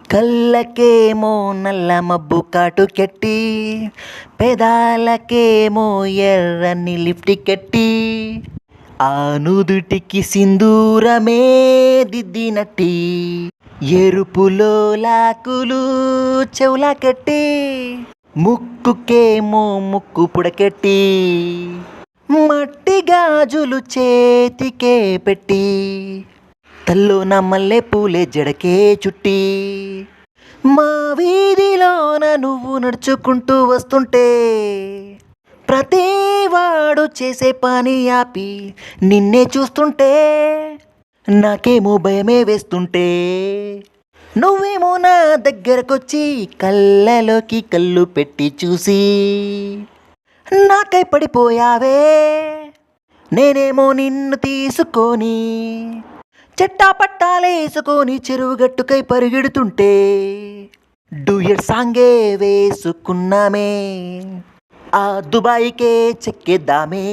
కళ్ళకేమో నల్ల మబ్బు కాటుకెట్టి, పెదాలకేమో ఎర్రని లిప్టికెట్టి, ఆ నుదుటికి సింధూరమే దిద్దినట్టి, ఎరుపులో లాకులు చెవుల కట్టి, ముక్కుకేమో ముక్కు పుడకెట్టి, మట్టి గాజులు చేతికే పెట్టి, తల్లోన మల్లె పూలే జడకే చుట్టి, మా వీధిలోన నువ్వు నడుచుకుంటూ వస్తుంటే, ప్రతివాడు చేసే పని ఆపి నిన్నే చూస్తుంటే, నాకేమో భయమే వేస్తుంటే, నువ్వేమో నా దగ్గరకొచ్చి కళ్ళలోకి కళ్ళు పెట్టి చూసి నాకై పడిపోయావే. నేనేమో నిన్ను తీసుకొని చెట్టా పట్టాలేసుకొని చెరువు గట్టుకై పరిగెడుతుంటే, డూయట్ సాంగే వేసుకున్నామే, ఆ దుబాయ్కే చెక్కేద్దామే.